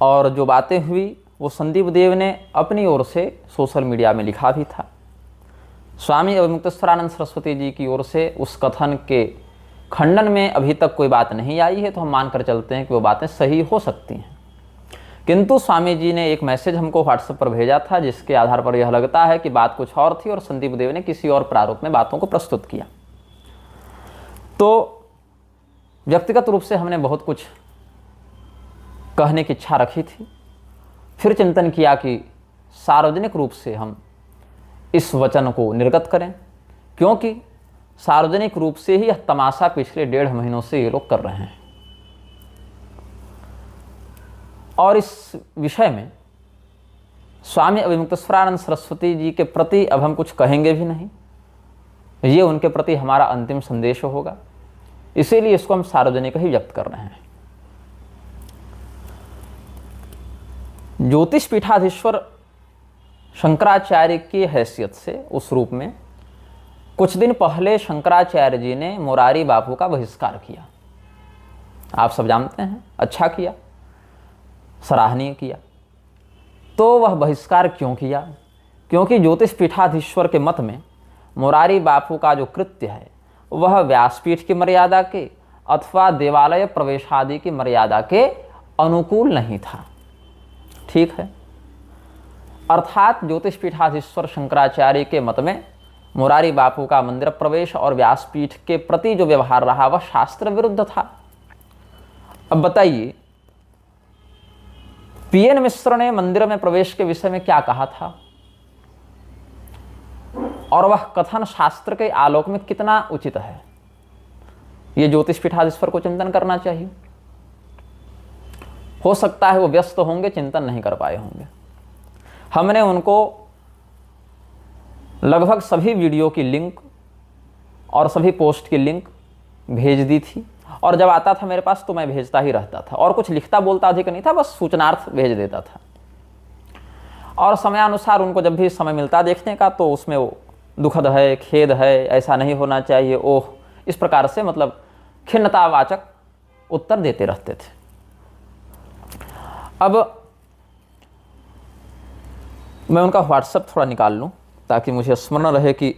और जो बातें हुई वो संदीप देव ने अपनी ओर से सोशल मीडिया में लिखा भी था। स्वामी अवमुक्तेश्वरानंद सरस्वती जी की ओर से उस कथन के खंडन में अभी तक कोई बात नहीं आई है, तो हम मानकर चलते हैं कि वो बातें सही हो सकती हैं। किंतु स्वामी जी ने एक मैसेज हमको व्हाट्सएप पर भेजा था, जिसके आधार पर यह लगता है कि बात कुछ और थी और संदीप देव ने किसी और प्रारूप में बातों को प्रस्तुत किया। तो व्यक्तिगत रूप से हमने बहुत कुछ कहने की इच्छा रखी थी, फिर चिंतन किया कि सार्वजनिक रूप से हम इस वचन को निर्गत करें, क्योंकि सार्वजनिक रूप से ही यह तमाशा पिछले 1.5 महीनों से ये लोग कर रहे हैं। और इस विषय में स्वामी अवमुक्तेश्वरानंद सरस्वती जी के प्रति अब हम कुछ कहेंगे भी नहीं, ये उनके प्रति हमारा अंतिम संदेश होगा, इसीलिए इसको हम सार्वजनिक ही व्यक्त कर रहे हैं। ज्योतिष पीठाधीश्वर शंकराचार्य की हैसियत से, उस रूप में कुछ दिन पहले शंकराचार्य जी ने मुरारी बापू का बहिष्कार किया। आप सब जानते हैं, अच्छा किया, सराहनीय किया। तो वह बहिष्कार क्यों किया? क्योंकि ज्योतिष पीठाधीश्वर के मत में मुरारी बापू का जो कृत्य है वह व्यासपीठ की मर्यादा के अथवा देवालय प्रवेश आदि की मर्यादा के अनुकूल नहीं था। ठीक है, अर्थात ज्योतिष पीठाधीश्वर शंकराचार्य के मत में मुरारी बापू का मंदिर प्रवेश और व्यासपीठ के प्रति जो व्यवहार रहा वह शास्त्र विरुद्ध था। अब बताइए, पीएन मिश्र ने मंदिर में प्रवेश के विषय में क्या कहा था और वह कथन शास्त्र के आलोक में कितना उचित है, यह ज्योतिष पीठाधीश्वर को चिंतन करना चाहिए। हो सकता है वो व्यस्त होंगे, चिंतन नहीं कर पाए होंगे। हमने उनको लगभग सभी वीडियो की लिंक और सभी पोस्ट की लिंक भेज दी थी, और जब आता था मेरे पास तो मैं भेजता ही रहता था, और कुछ लिखता बोलता अधिक नहीं था, बस सूचनार्थ भेज देता था। और समयानुसार उनको जब भी समय मिलता देखने का तो उसमें वो दुखद है, खेद है, ऐसा नहीं होना चाहिए, ओह, इस प्रकार से मतलब खिन्नतावाचक उत्तर देते रहते थे। अब मैं उनका व्हाट्सएप थोड़ा निकाल लूँ ताकि मुझे स्मरण रहे कि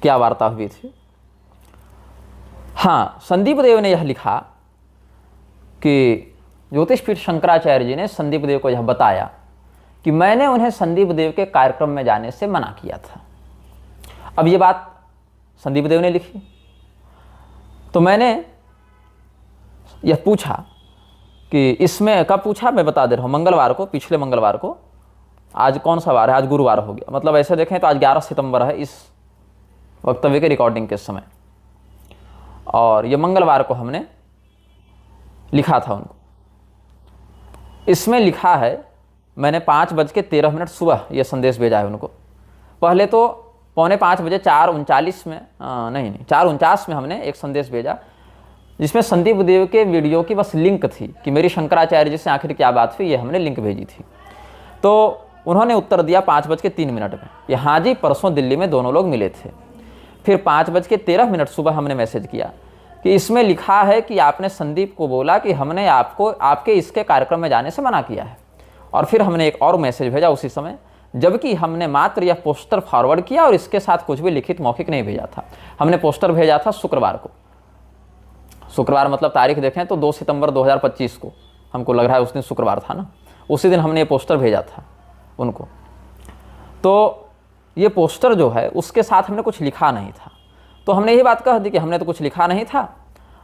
क्या वार्ता हुई थी। हाँ, संदीप देव ने यह लिखा कि ज्योतिष पीठ शंकराचार्य जी ने संदीप देव को यह बताया कि मैंने उन्हें संदीप देव के कार्यक्रम में जाने से मना किया था। अब ये बात संदीप देव ने लिखी, तो मैंने यह पूछा कि इसमें कब पूछा, मैं बता दे रहा हूँ, मंगलवार को, पिछले मंगलवार को। आज कौन सा वार है? आज गुरुवार हो गया, मतलब ऐसे देखें तो आज 11 सितंबर है इस वक्तव्य के रिकॉर्डिंग के समय, और ये मंगलवार को हमने लिखा था उनको। इसमें लिखा है, मैंने 5:13 सुबह ये संदेश भेजा है उनको। पहले तो 4:45 बजे 4:39 में नहीं 4:49 में हमने एक संदेश भेजा जिसमें संदीप देव के वीडियो की बस लिंक थी कि मेरी शंकराचार्य जी से आखिर क्या बात हुई, ये हमने लिंक भेजी थी। तो उन्होंने उत्तर दिया 5:03 में कि हाँ जी, परसों दिल्ली में दोनों लोग मिले थे। फिर 5:13 सुबह हमने मैसेज किया कि इसमें लिखा है कि आपने संदीप को बोला कि हमने आपको आपके इसके कार्यक्रम में जाने से मना किया है। और फिर हमने एक और मैसेज भेजा उसी समय, जबकि हमने मात्र यह पोस्टर फॉरवर्ड किया और इसके साथ कुछ भी लिखित मौखिक नहीं भेजा था। हमने पोस्टर भेजा था शुक्रवार को, शुक्रवार मतलब तारीख देखें तो 2 सितंबर 2025 को, हमको लग रहा है उस दिन शुक्रवार था ना, उसी दिन हमने ये पोस्टर भेजा था उनको। तो ये पोस्टर जो है उसके साथ हमने कुछ लिखा नहीं था, तो हमने ये बात कह दी कि हमने तो कुछ लिखा नहीं था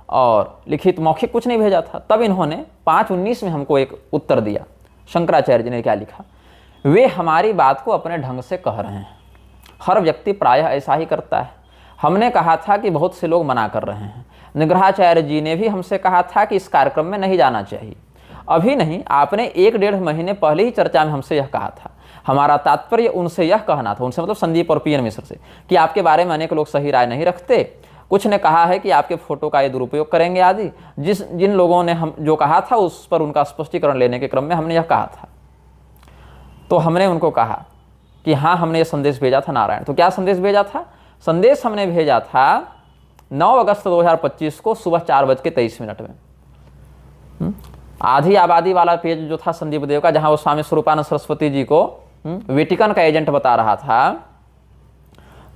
और लिखित मौखिक कुछ नहीं भेजा था। तब इन्होंने 5:19 में हमको एक उत्तर दिया। शंकराचार्य जी ने क्या लिखा, वे हमारी बात को अपने ढंग से कह रहे हैं, हर व्यक्ति प्रायः ऐसा ही करता है। हमने कहा था कि बहुत से लोग मना कर रहे हैं। निग्रहाचार्य जी ने भी हमसे कहा था कि इस कार्यक्रम में नहीं जाना चाहिए। अभी नहीं, आपने 1-1.5 महीने पहले ही चर्चा में हमसे यह कहा था। हमारा तात्पर्य उनसे यह कहना था, उनसे मतलब संदीप और पीएन मिश्र से, कि आपके बारे में अनेक लोग सही राय नहीं रखते। कुछ ने कहा है कि आपके फोटो का ये दुरुपयोग करेंगे आदि। जिन लोगों ने हम जो कहा था उस पर उनका स्पष्टीकरण लेने के क्रम में हमने यह कहा था। तो हमने उनको कहा कि हाँ, हमने ये संदेश भेजा था नारायण। तो क्या संदेश भेजा था? संदेश हमने भेजा था 9 अगस्त 2025 को सुबह 4:23 में। आधी आबादी वाला पेज जो था संदीप देव का, जहां वो स्वामी स्वरूपानंद सरस्वती जी को वेटिकन का एजेंट बता रहा था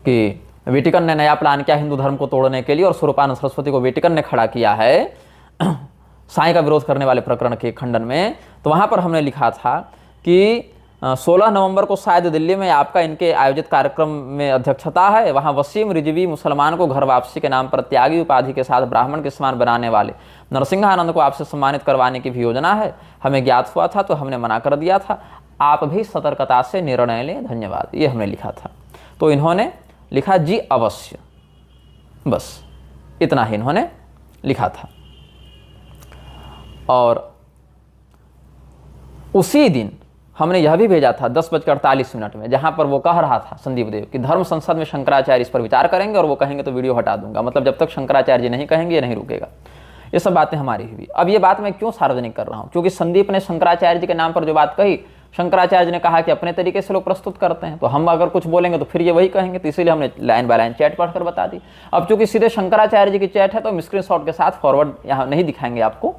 कि वेटिकन ने नया प्लान किया हिंदू धर्म को तोड़ने के लिए और स्वरूपानंद सरस्वती को वेटिकन ने खड़ा किया है साईं का विरोध करने वाले प्रकरण के खंडन में। तो वहां पर हमने लिखा था कि 16 नवंबर को शायद दिल्ली में आपका इनके आयोजित कार्यक्रम में अध्यक्षता है। वहां वसीम रिजवी मुसलमान को घर वापसी के नाम पर त्यागी उपाधि के साथ ब्राह्मण के समान बनाने वाले नरसिंहानंद को आपसे सम्मानित करवाने की भी योजना है। हमें ज्ञात हुआ था तो हमने मना कर दिया था। आप भी सतर्कता से निर्णय लें, धन्यवाद। ये हमने लिखा था। तो इन्होंने लिखा जी अवश्य, बस इतना ही इन्होंने लिखा था। और उसी दिन हमने यह भी भेजा था 10:48 में, जहां पर वो कह रहा था संदीप देव कि धर्म संसद में शंकराचार्य इस पर विचार करेंगे और वो कहेंगे तो वीडियो हटा दूंगा। मतलब जब तक शंकराचार्य जी नहीं कहेंगे ये नहीं रुकेगा। ये सब बातें हमारी हुई। अब ये बात मैं क्यों सार्वजनिक कर रहा हूं? क्योंकि संदीप ने शंकराचार्य जी के नाम पर जो बात कही, शंकराचार्य जी ने कहा कि अपने तरीके से लोग प्रस्तुत करते हैं, तो हम अगर कुछ बोलेंगे तो फिर ये वही कहेंगे। तो इसीलिए हमने लाइन बाय लाइन चैट पढ़कर बता दी। अब चूंकि सीधे शंकराचार्य जी की चैट है तो हम स्क्रीनशॉट के साथ फॉरवर्ड यहाँ नहीं दिखाएंगे आपको,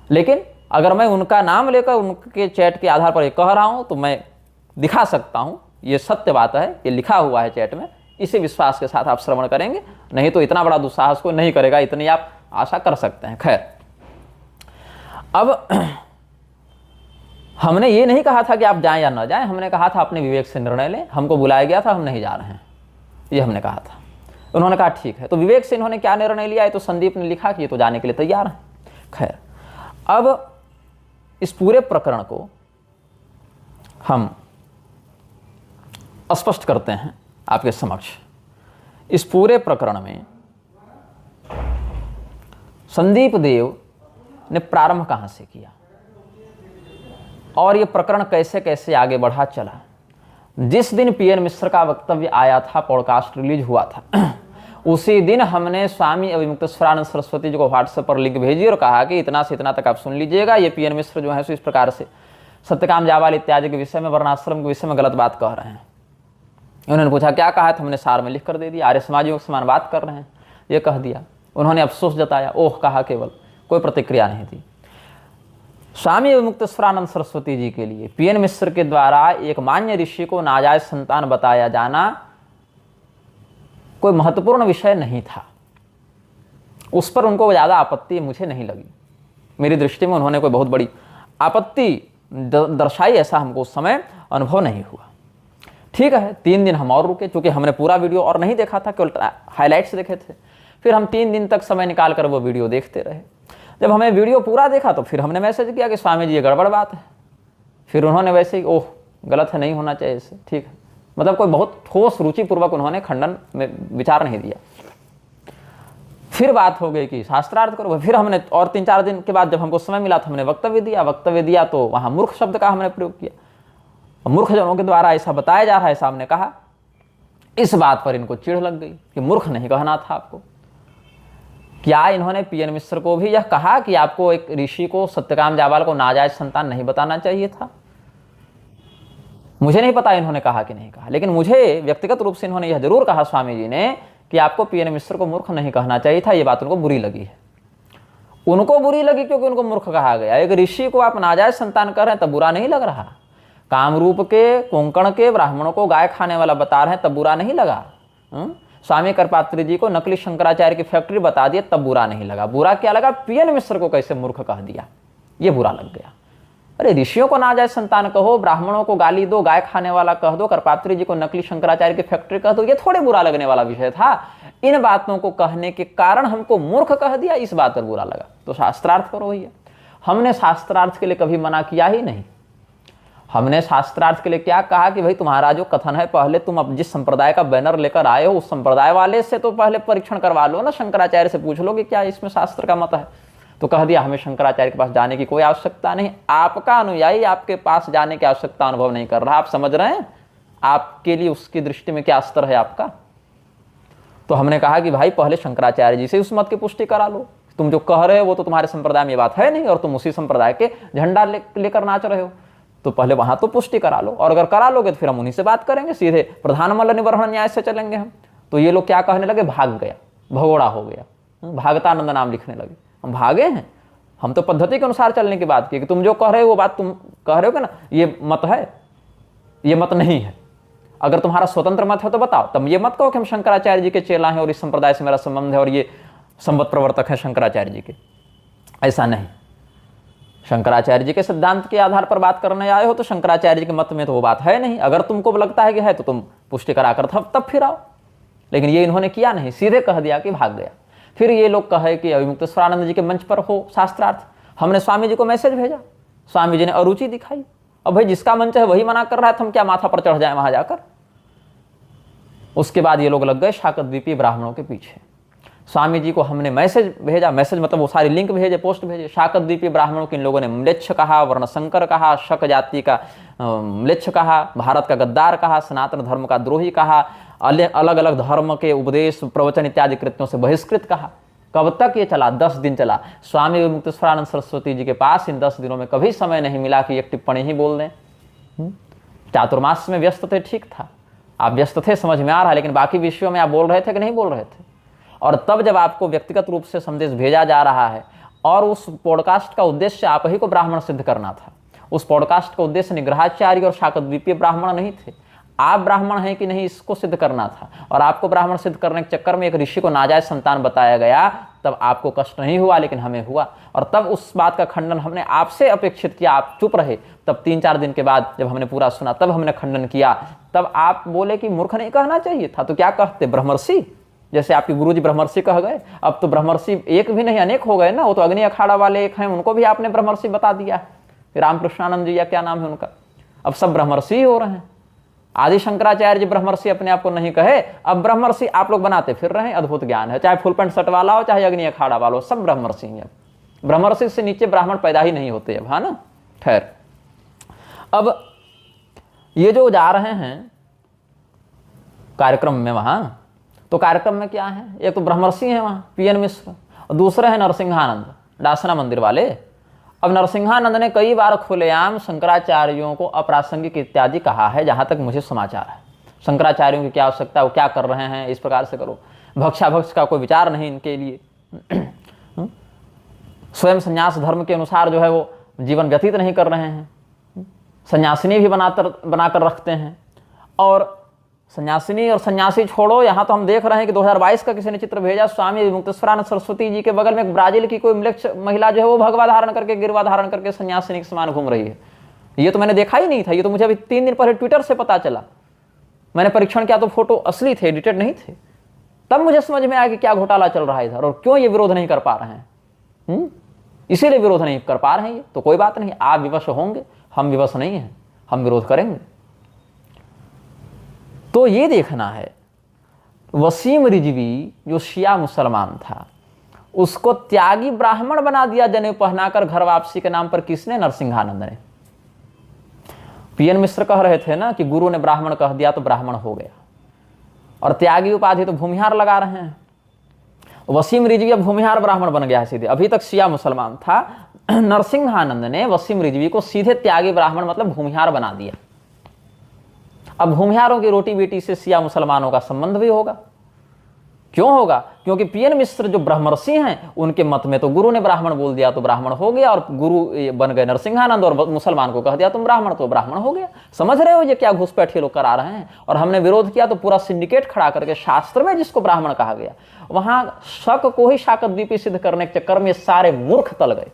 लेकिन अगर मैं उनका नाम लेकर उनके चैट के आधार पर ये कह रहा हूं तो मैं दिखा सकता हूं। ये सत्य बात है, ये लिखा हुआ है चैट में। इसी विश्वास के साथ आप श्रवण करेंगे, नहीं तो इतना बड़ा दुस्साहस कोई नहीं करेगा, इतनी आप आशा कर सकते हैं। खैर, अब हमने ये नहीं कहा था कि आप जाएं या ना जाएं, हमने कहा था अपने विवेक से निर्णय लें। हमको बुलाया गया था, हम नहीं जा रहे हैं, ये हमने कहा था। उन्होंने कहा ठीक है। तो विवेक से इन्होंने क्या निर्णय लिया है तो संदीप ने लिखा कि ये तो जाने के लिए तैयार हैं। खैर, अब इस पूरे प्रकरण को हम स्पष्ट करते हैं आपके समक्ष। इस पूरे प्रकरण में संदीप देव ने प्रारंभ कहां से किया और यह प्रकरण कैसे कैसे आगे बढ़ा चला। जिस दिन पीएन मिश्र का वक्तव्य आया था, पॉडकास्ट रिलीज हुआ था, उसी दिन हमने स्वामी अभिमुक्तेश्वरानंद सरस्वती जी को व्हाट्सएप पर लिंक भेजी और कहा कि इतना से इतना तक आप सुन लीजिएगा। ये पीएन मिश्र जो है सो इस प्रकार से सत्यकाम जावाल इत्यादि के विषय में, वर्णाश्रम के विषय में गलत बात कह रहे हैं। उन्होंने पूछा क्या कहा है, तो हमने सार में लिख कर दे दिया। आर्य समाजियों के समान बात कर रहे हैं, ये कह दिया। उन्होंने अफसोस जताया, ओह कहा, केवल कोई प्रतिक्रिया नहीं थी। स्वामी अभिमुक्तेश्वरानंद सरस्वती जी के लिए पीएन मिश्र के द्वारा एक मान्य ऋषि को नाजायज संतान बताया जाना कोई महत्वपूर्ण विषय नहीं था। उस पर उनको ज़्यादा आपत्ति मुझे नहीं लगी। मेरी दृष्टि में उन्होंने कोई बहुत बड़ी आपत्ति दर्शाई, ऐसा हमको उस समय अनुभव नहीं हुआ। ठीक है, 3 दिन हम और रुके, चूंकि हमने पूरा वीडियो और नहीं देखा था, केवल हाइलाइट्स देखे थे। फिर हम 3 दिन तक समय निकाल कर वो वीडियो देखते रहे। जब हमें वीडियो पूरा देखा तो फिर हमने मैसेज किया कि स्वामी जी ये गड़बड़ बात है। फिर उन्होंने वैसे ही ओह गलत है, नहीं होना चाहिए इसे, ठीक है, मतलब कोई बहुत ठोस रुचिपूर्वक उन्होंने खंडन में विचार नहीं दिया। फिर बात हो गई कि शास्त्रार्थ करो। फिर हमने और 3-4 दिन के बाद जब हमको समय मिला तो हमने वक्तव्य दिया तो वहां मूर्ख शब्द का हमने प्रयोग किया। मूर्ख जनों के द्वारा ऐसा बताया जा रहा है, ऐसा हमने कहा। इस बात पर इनको चिढ़ लग गई कि मूर्ख नहीं कहना था आपको। क्या इन्होंने पीएन मिश्र को भी यह कहा कि आपको एक ऋषि को, सत्यकाम जावाल को नाजायज संतान नहीं बताना चाहिए था? मुझे नहीं पता इन्होंने कहा कि नहीं कहा, लेकिन मुझे व्यक्तिगत रूप से इन्होंने यह जरूर कहा स्वामी जी ने कि आपको पीएन मिश्र को मूर्ख नहीं कहना चाहिए था। यह बात उनको बुरी लगी है। उनको बुरी लगी क्योंकि उनको मूर्ख कहा गया। एक ऋषि को आप नाजायज संतान कर रहे हैं तब बुरा नहीं लग रहा। कामरूप के, कोंकण के ब्राह्मणों को गाय खाने वाला बता रहे हैं तब बुरा नहीं लगा। स्वामी करपात्री जी को नकली शंकराचार्य की फैक्ट्री बता दिए तब बुरा नहीं लगा। बुरा क्या लगा, पीएन मिश्र को कैसे मूर्ख कह दिया, ये बुरा लग गया। अरे ऋषियों को नाजायज संतान कहो, ब्राह्मणों को गाली दो, गाय खाने वाला कह दो, करपात्री जी को नकली शंकराचार्य की फैक्ट्री कह दो, ये थोड़े बुरा लगने वाला विषय था। इन बातों को कहने के कारण हमको मूर्ख कह दिया, इस बात पर बुरा लगा। तो शास्त्रार्थ करो भैया। हमने शास्त्रार्थ के लिए कभी मना किया ही नहीं। हमने शास्त्रार्थ के लिए क्या कहा कि भाई तुम्हारा जो कथन है, पहले तुम अब जिस संप्रदाय का बैनर लेकर आए हो उस संप्रदाय वाले से तो पहले परीक्षण करवा लो ना, शंकराचार्य से पूछ लो कि क्या इसमें शास्त्र का मत है। तो कह दिया हमें शंकराचार्य के पास जाने की कोई आवश्यकता नहीं। आपका अनुयायी आपके पास जाने की आवश्यकता अनुभव नहीं कर रहा। आप समझ रहे हैं आपके लिए उसकी दृष्टि में क्या स्तर है आपका। तो हमने कहा कि भाई पहले शंकराचार्य जी से उस मत की पुष्टि करा लो। तुम जो कह रहे हो वो तो तुम्हारे संप्रदाय में ये बात है नहीं और तुम उसी संप्रदाय के झंडा लेकर नाच रहे हो, तो पहले वहां तो पुष्टि करा लो। और अगर करा लोगे तो फिर हम उन्हीं से बात करेंगे, सीधे प्रधान मल्ल निवर्हन न्याय से चलेंगे हम। तो ये लोग क्या कहने लगे, भाग गया, भगोड़ा हो गया, भागतानंद नाम लिखने लगे। हम भागे हैं, हम तो पद्धति के अनुसार चलने की बात की कि तुम जो कह रहे हो वो बात तुम कह रहे हो कि ना, ये मत है, ये मत नहीं है। अगर तुम्हारा स्वतंत्र मत है तो बताओ। तब ये मत कहो कि हम शंकराचार्य जी के चेला हैं और इस संप्रदाय से मेरा संबंध है और ये संवत प्रवर्तक हैं शंकराचार्य जी के। ऐसा नहीं। शंकराचार्य जी के सिद्धांत के आधार पर बात करने आए हो तो शंकराचार्य जी के मत में तो वो बात है नहीं। अगर तुमको लगता है कि है तो तुम पुष्टि कराकर तब फिर आओ। लेकिन ये इन्होंने किया नहीं, सीधे कह दिया कि भाग गया। फिर ये लोग कहे कि अविमुक्तेश्वरानंद जी के मंच पर हो शास्त्रार्थ। हमने स्वामी जी को मैसेज भेजा, स्वामी जी ने अरुचि दिखाई। अब भाई जिसका मंच है वही मना कर रहा है, तो हम क्या माथा पर चढ़ जाए वहां जाकर। उसके बाद ये लोग लग गए शाकद्वीपीय ब्राह्मणों के पीछे। स्वामी जी को हमने मैसेज भेजा, मैसेज मतलब वो सारी लिंक भेजे, पोस्ट भेजे। शाकद्वीपीय ब्राह्मणों को इन लोगों ने म्लेच्छ कहा, वर्णशंकर कहा, शक जाति का म्लेच्छ कहा, भारत का गद्दार कहा, सनातन धर्म का द्रोही कहा, अलग अलग धर्म के उपदेश प्रवचन इत्यादि कृत्यों से बहिष्कृत कहा। कब तक ये चला? 10 दिन चला। स्वामी विमुक्तेश्वरानंद सरस्वती जी के पास इन 10 दिनों में कभी समय नहीं मिला कि एक टिप्पणी ही बोल दें। चातुर्मास में व्यस्त थे, ठीक था, आप व्यस्त थे, समझ में आ रहा है, लेकिन बाकी विषयों में आप बोल रहे थे कि नहीं बोल रहे थे? और तब जब आपको व्यक्तिगत रूप से संदेश भेजा जा रहा है और उस पॉडकास्ट का उद्देश्य आप ही को ब्राह्मण सिद्ध करना था, उस पॉडकास्ट का उद्देश्य निग्रहाचार्य और शाकद्वीपीय ब्राह्मण नहीं थे, आप ब्राह्मण हैं कि नहीं इसको सिद्ध करना था। और आपको ब्राह्मण सिद्ध करने के चक्कर में एक ऋषि को नाजायज संतान बताया गया, तब आपको कष्ट नहीं हुआ, लेकिन हमें हुआ। और तब उस बात का खंडन हमने आपसे अपेक्षित किया, आप चुप रहे। तब 3-4 दिन के बाद जब हमने पूरा सुना तब हमने खंडन किया। तब आप बोले कि मूर्ख नहीं कहना चाहिए था, तो क्या कहते? ब्रह्मर्षि। जैसे आपके गुरुजी ब्रह्मर्षि कह गए, अब तो ब्रह्मर्षि एक भी नहीं अनेक हो गए ना। वो तो अग्नि अखाड़ा वाले एक हैं, उनको भी आपने ब्रह्मर्षि बता दिया। रामकृष्णानंद जी या क्या नाम है उनका, अब सब ब्रह्मर्षि हो रहे हैं। आदि शंकराचार्य जी ब्रह्मर्षि अपने आप को नहीं कहे, अब ब्रह्मर्षि आप लोग बनाते फिर रहे हैं। अद्भुत ज्ञान है, चाहे फुल पैंट शर्ट वाला हो, चाहे अग्नि अखाड़ा वाला हो, सब ब्रह्मर्षि हैं। ब्रह्मर्षि से नीचे ब्राह्मण पैदा ही नहीं होते अब, हाँ ना। खैर, अब ये जो जा रहे हैं कार्यक्रम में वहां, तो कार्यक्रम में क्या है? एक तो ब्रह्मर्षि हैं वहां पीएन मिश्र, और दूसरे हैं नरसिंहानंद, डासना मंदिर वाले। अब नरसिंहानंद ने कई बार खुलेआम शंकराचार्यों को अप्रासंगिक इत्यादि कहा है, जहां तक मुझे समाचार है। शंकराचार्यों की क्या आवश्यकता, वो क्या कर रहे हैं, इस प्रकार से करो। भक्षाभक्ष का कोई विचार नहीं इनके लिए। स्वयं संन्यास धर्म के अनुसार जो है वो जीवन व्यतीत नहीं कर रहे हैं, सन्यासिनी भी बनाकर रखते हैं। और सन्यासिनी और सन्यासी छोड़ो, यहाँ तो हम देख रहे हैं कि 2022 का किसी ने चित्र भेजा, स्वामी विमुक्तेश्वरानंद सरस्वती जी के बगल में एक ब्राजील की कोई म्लेच्छ महिला जो है वो भगवा धारण करके, गिरवा धारण करके सन्यासिनी के समान घूम रही है। ये तो मैंने देखा ही नहीं था, ये तो मुझे अभी 3 दिन पहले ट्विटर से पता चला। मैंने परीक्षण किया तो फोटो असली थे, एडिटेड नहीं थे। तब मुझे समझ में आया कि क्या घोटाला चल रहा है इधर, और क्यों ये विरोध नहीं कर पा रहे हैं। इसीलिए विरोध नहीं कर पा रहे हैं ये। तो कोई बात नहीं, आप विवश होंगे, हम विवश नहीं हैं, हम विरोध करेंगे। तो ये देखना है, वसीम रिजवी जो शिया मुसलमान था, उसको त्यागी ब्राह्मण बना दिया जनेऊ पहनाकर घर वापसी के नाम पर। किसने? नरसिंहानंद ने। पीएन मिश्र कह रहे थे ना कि गुरु ने ब्राह्मण कह दिया तो ब्राह्मण हो गया, और त्यागी उपाधि तो भूमिहार लगा रहे हैं। वसीम रिजवी अब भूमिहार ब्राह्मण बन गया है सीधे। अभी तक शिया मुसलमान था, नरसिंहानंद ने वसीम रिजवी को सीधे त्यागी ब्राह्मण मतलब भूमिहार बना दिया। अब भूमिहारों की रोटी बेटी से शिया मुसलमानों का संबंध भी होगा। क्यों होगा? क्योंकि पीएन मिश्र जो ब्रह्मर्षि हैं, उनके मत में तो गुरु ने ब्राह्मण बोल दिया तो ब्राह्मण हो गया, और गुरु बन गए नरसिंहानंद, और मुसलमान को कह दिया तुम ब्राह्मण तो ब्राह्मण हो गया। समझ रहे हो ये क्या घुसपैठ ये लोग करा रहे हैं? और हमने विरोध किया तो पूरा सिंडिकेट खड़ा करके शास्त्र में जिसको ब्राह्मण कहा गया, वहां शक को ही शाकद्वीपी सिद्ध करने के चक्कर में सारे मूर्ख तल गए।